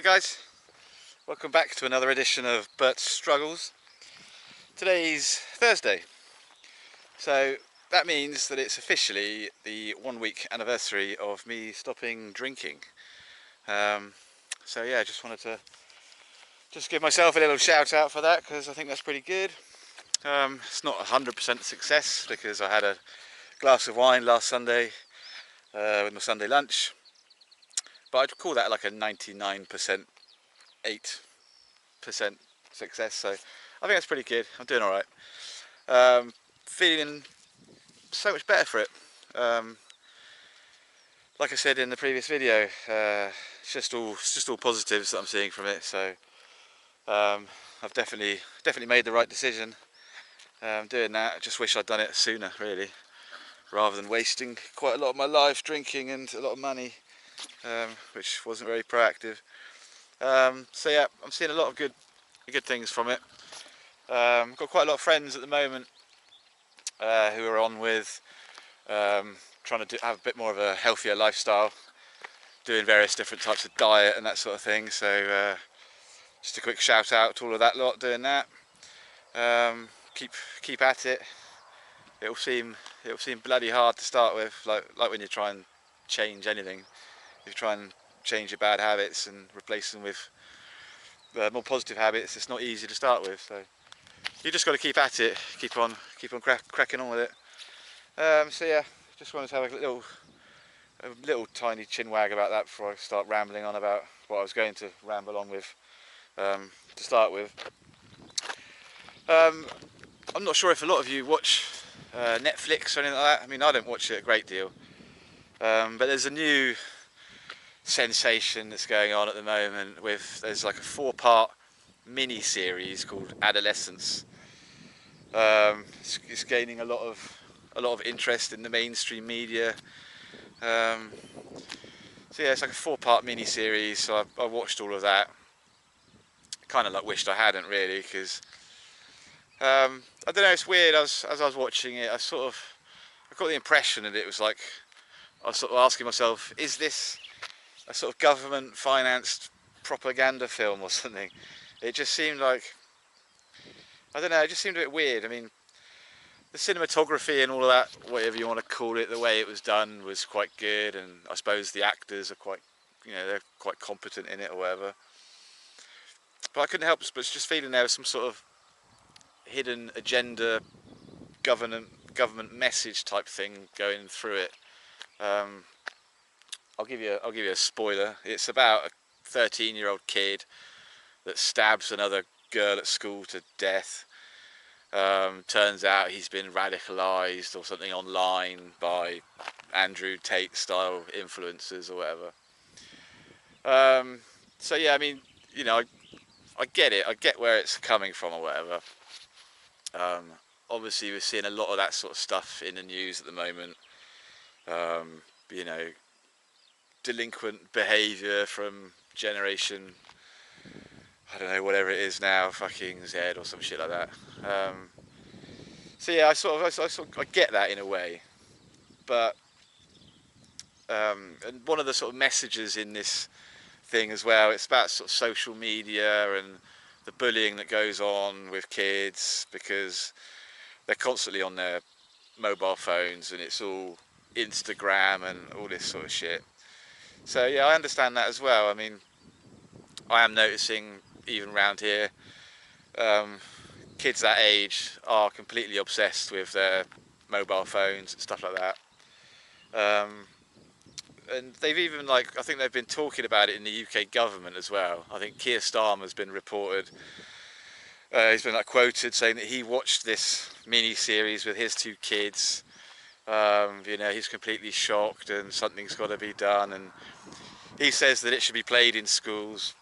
Hi guys, welcome back to another edition of Bert's Struggles. Today's Thursday, so that means that it's officially the 1 week anniversary of me stopping drinking. So yeah, just wanted to give myself a little shout out for that because I think that's pretty good. It's not 100% success because I had a glass of wine last Sunday with my Sunday lunch, but I'd call that like a 99%, 8% success, so I think that's pretty good. I'm doing alright. Feeling so much better for it. Like I said in the previous video, it's just all positives that I'm seeing from it. So I've definitely made the right decision doing that. I just wish I'd done it sooner, really, rather than wasting quite a lot of my life drinking and a lot of money, which wasn't very proactive. So yeah, I'm seeing a lot of good things from it. Got quite a lot of friends at the moment who are on with trying to have a bit more of a healthier lifestyle, doing various different types of diet and that sort of thing. So just a quick shout out to all of that lot doing that. Keep at it. It'll seem bloody hard to start with, like when you try and change anything. If you try and change your bad habits and replace them with more positive habits, it's not easy to start with. So you just got to keep at it, keep on cracking on with it. So yeah, just wanted to have a little tiny chin wag about that before I start rambling on about what I was going to ramble on with to start with. I'm not sure if a lot of you watch Netflix or anything like that. I mean, I don't watch it a great deal, but there's a new sensation that's going on at the moment. There's like a 4-part mini series called Adolescence. It's gaining a lot of interest in the mainstream media. So yeah, it's like a 4-part mini series. So I watched all of that. Kind of like wished I hadn't, really, because I don't know. It's weird. As I was watching it, I got the impression that it was like I was sort of asking myself, is this a sort of government-financed propaganda film or something? It just seemed like, I don't know. It just seemed a bit weird. I mean, the cinematography and all of that, whatever you want to call it, the way it was done was quite good, and I suppose the actors are quite, they're quite competent in it or whatever. But I couldn't help but just feeling there was some sort of hidden agenda, government message type thing going through it. I'll give you a spoiler. It's about a 13-year-old kid that stabs another girl at school to death. Turns out he's been radicalised or something online by Andrew Tate style influencers or whatever. So yeah, I mean, I get it. I get where it's coming from or whatever. Obviously, we're seeing a lot of that sort of stuff in the news at the moment. You know, delinquent behaviour from generation, I don't know, whatever it is now, fucking Z or some shit like that. So yeah, I get that in a way, but and one of the sort of messages in this thing as well, it's about sort of social media and the bullying that goes on with kids because they're constantly on their mobile phones and it's all Instagram and all this sort of shit. So yeah, I understand that as well. I mean, I am noticing even around here, kids that age are completely obsessed with their mobile phones and stuff like that. And they've even, I think they've been talking about it in the UK government as well. I think Keir Starmer's been reported, he's been quoted saying that he watched this mini series with his 2 kids. He's completely shocked and something's got to be done, and he says that it should be played in schools.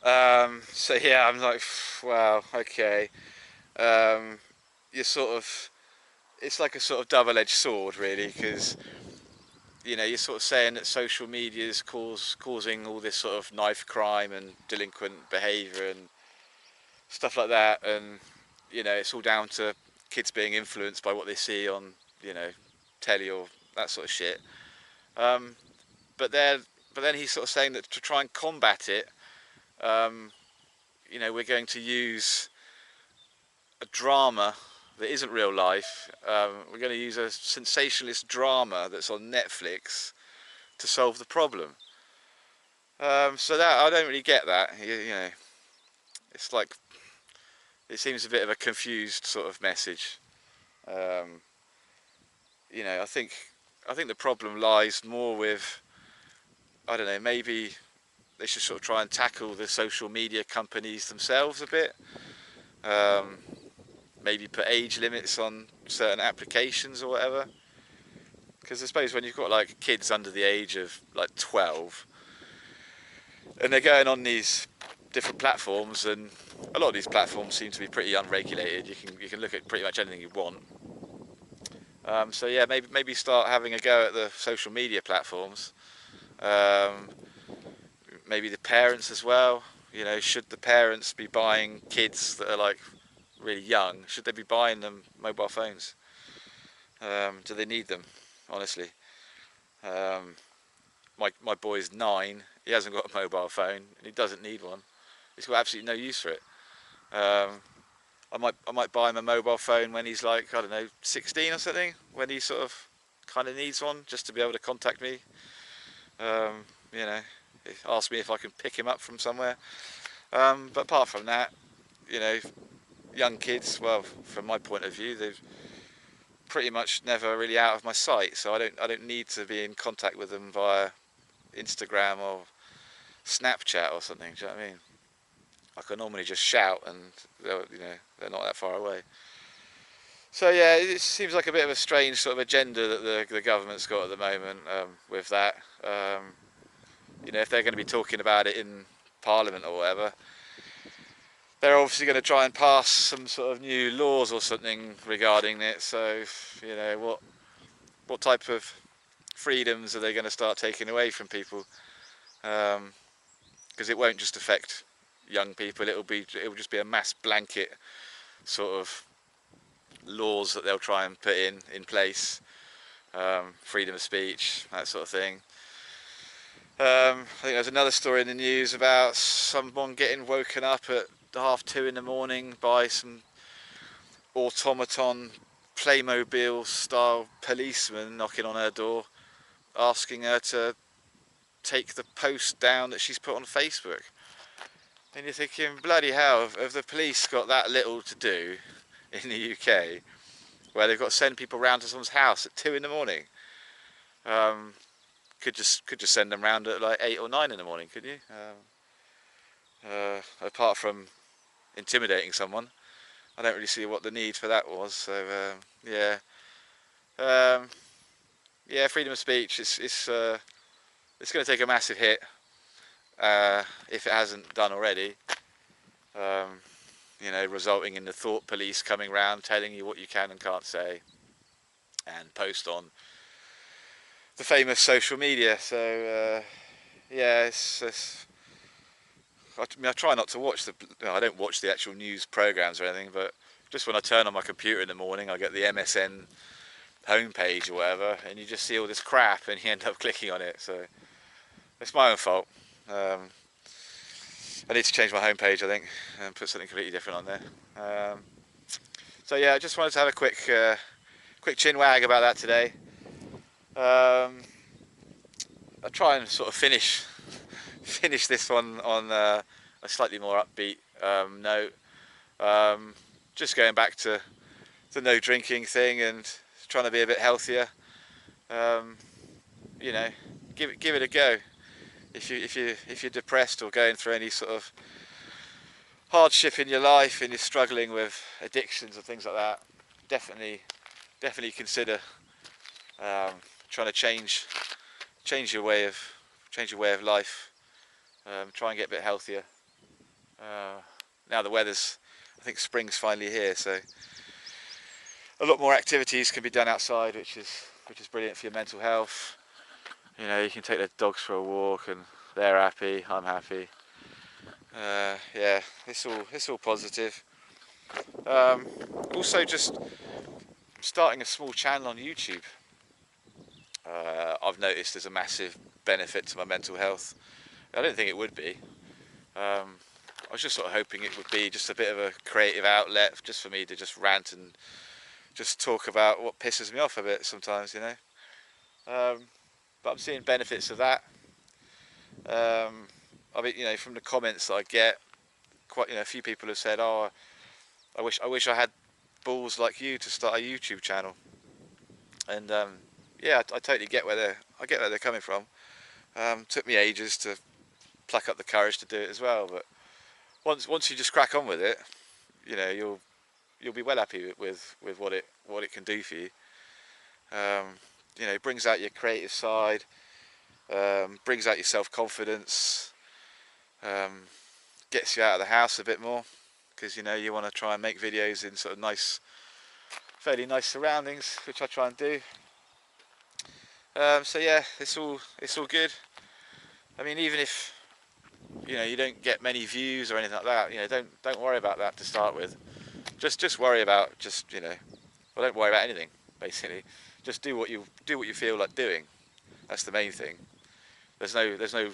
So yeah, I'm like, wow, okay. It's like a sort of double-edged sword, really, because you're sort of saying that social media is causing all this sort of knife crime and delinquent behaviour and stuff like that, and it's all down to kids being influenced by what they see on telly or that sort of shit. But but then he's sort of saying that to try and combat it, um, we're going to use a drama that isn't real life. We're going to use a sensationalist drama that's on Netflix to solve the problem. So that I don't really get that. It's like it seems a bit of a confused sort of message. Um, I think the problem lies more with, I don't know, maybe they should sort of try and tackle the social media companies themselves a bit. Um, Maybe put age limits on certain applications or whatever. Because I suppose when you've got like kids under the age of like 12 and they're going on these different platforms, and a lot of these platforms seem to be pretty unregulated. You can look at pretty much anything you want. So yeah, maybe start having a go at the social media platforms. Um, Maybe the parents as well. Should the parents be buying kids that are like really young? Should they be buying them mobile phones? Do they need them? Honestly, um, my boy's 9. He hasn't got a mobile phone, and he doesn't need one. He's got absolutely no use for it. Um, I might buy him a mobile phone when he's like, I don't know, 16 or something, when he sort of kind of needs one just to be able to contact me. Um, you know, ask me if I can pick him up from somewhere. But apart from that, you know, young kids, well, from my point of view, they've pretty much never really out of my sight, so I don't need to be in contact with them via Instagram or Snapchat or something. Do you know what I mean? I can normally just shout, and they're not that far away. So yeah, it seems like a bit of a strange sort of agenda that the government's got at the moment with that. If they're going to be talking about it in Parliament or whatever, they're obviously going to try and pass some sort of new laws or something regarding it. So what type of freedoms are they going to start taking away from people? Because it won't just affect young people. It will just be a mass blanket sort of laws that they'll try and put in place. Freedom of speech, that sort of thing. I think there's another story in the news about someone getting woken up at 2:30 in the morning by some automaton Playmobil style policeman knocking on her door, asking her to take the post down that she's put on Facebook. And you're thinking, bloody hell, have the police got that little to do in the UK, where they've got to send people round to someone's house at 2 in the morning? Could just send them round at like 8 or 9 in the morning, couldn't you? Apart from intimidating someone, I don't really see what the need for that was. So yeah, freedom of speech. It's going to take a massive hit if it hasn't done already. Resulting in the thought police coming round, telling you what you can and can't say, and post on the famous social media. So yeah, I try not to watch I don't watch the actual news programs or anything, but just when I turn on my computer in the morning, I get the MSN homepage or whatever, and you just see all this crap, and you end up clicking on it. So it's my own fault. I need to change my homepage, I think, and put something completely different on there. So yeah, I just wanted to have a quick chin wag about that today. I'll try and sort of finish this one on a slightly more upbeat note. Just going back to the no drinking thing and trying to be a bit healthier. Give it a go. If you're depressed or going through any sort of hardship in your life and you're struggling with addictions or things like that, definitely consider trying to change your way of life. Try and get a bit healthier. Now the weather's, I think spring's finally here, so a lot more activities can be done outside, which is brilliant for your mental health. You can take the dogs for a walk, and they're happy. I'm happy. Yeah, it's all positive. Also, just starting a small channel on YouTube. I've noticed there's a massive benefit to my mental health. I don't think it would be. I was just sort of hoping it would be just a bit of a creative outlet, just for me to just rant and just talk about what pisses me off a bit sometimes, you know. But I'm seeing benefits of that. I mean, you know, from the comments that I get, quite, you know, a few people have said, "Oh, I wish I had balls like you to start a YouTube channel." And yeah, I totally get I get where they're coming from. Took me ages to pluck up the courage to do it as well, but once you just crack on with it, you know, you'll be well happy with what it can do for you. Um, you know, it brings out your creative side, brings out your self-confidence, um, gets you out of the house a bit more, because you know you want to try and make videos in sort of nice, fairly nice surroundings, which I try and do. So yeah, it's all good. I mean, even if you know you don't get many views or anything like that, you know, don't worry about that to start with. Just worry about you know, well, don't worry about anything basically. Just do what you feel like doing. That's the main thing. There's no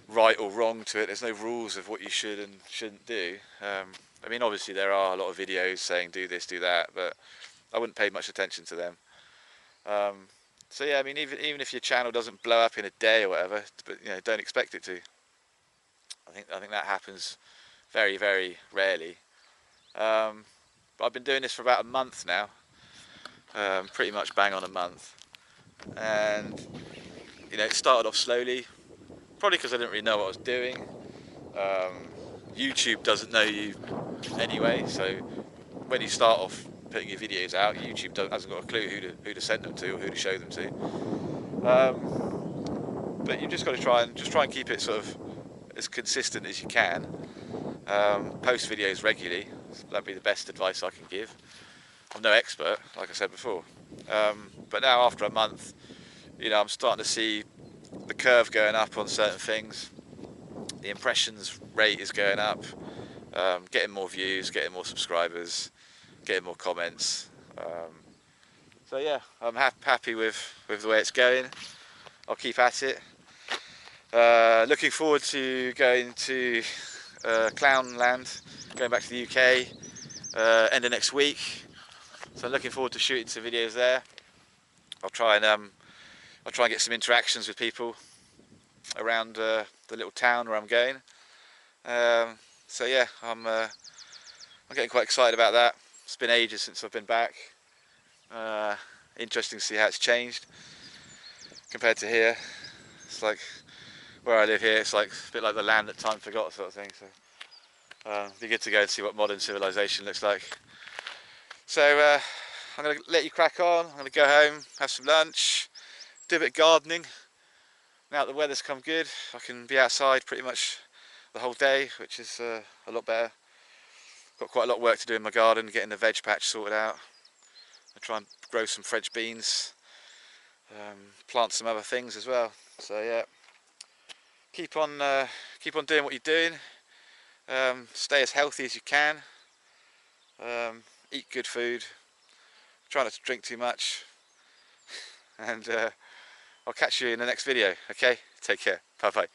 right or wrong to it. There's no rules of what you should and shouldn't do. I mean, obviously there are a lot of videos saying do this, do that, but I wouldn't pay much attention to them. Um, so yeah, I mean, even if your channel doesn't blow up in a day or whatever, but you know, don't expect it to. I think that happens very, very rarely. But I've been doing this for about a month now, pretty much bang on a month, and you know, it started off slowly, probably because I didn't really know what I was doing. Um, YouTube doesn't know you anyway, so when you start off putting your videos out, YouTube hasn't got a clue who to send them to or who to show them to. But you've just got to try and keep it sort of as consistent as you can. Post videos regularly. That'd be the best advice I can give. I'm no expert, like I said before, but now after a month, you know, I'm starting to see the curve going up on certain things. The impressions rate is going up, getting more views, getting more subscribers, getting more comments. So yeah, I'm happy with the way it's going. I'll keep at it. Looking forward to going to Clownland, going back to the UK end of next week. So I'm looking forward to shooting some videos there. I'll try and get some interactions with people around the little town where I'm going. So yeah, I'm getting quite excited about that. It's been ages since I've been back. Interesting to see how it's changed compared to here. It's like where I live here, it's like a bit like the land that time forgot sort of thing. So it'd be good to go and see what modern civilization looks like. So I'm going to let you crack on. I'm going to go home, have some lunch, do a bit of gardening. Now that the weather's come good, I can be outside pretty much the whole day, which is a lot better. Got quite a lot of work to do in my garden, getting the veg patch sorted out. I try and grow some French beans, plant some other things as well. So yeah, keep on doing what you're doing. Stay as healthy as you can. Eat good food. Try not to drink too much. And I'll catch you in the next video. Okay, take care. Bye bye.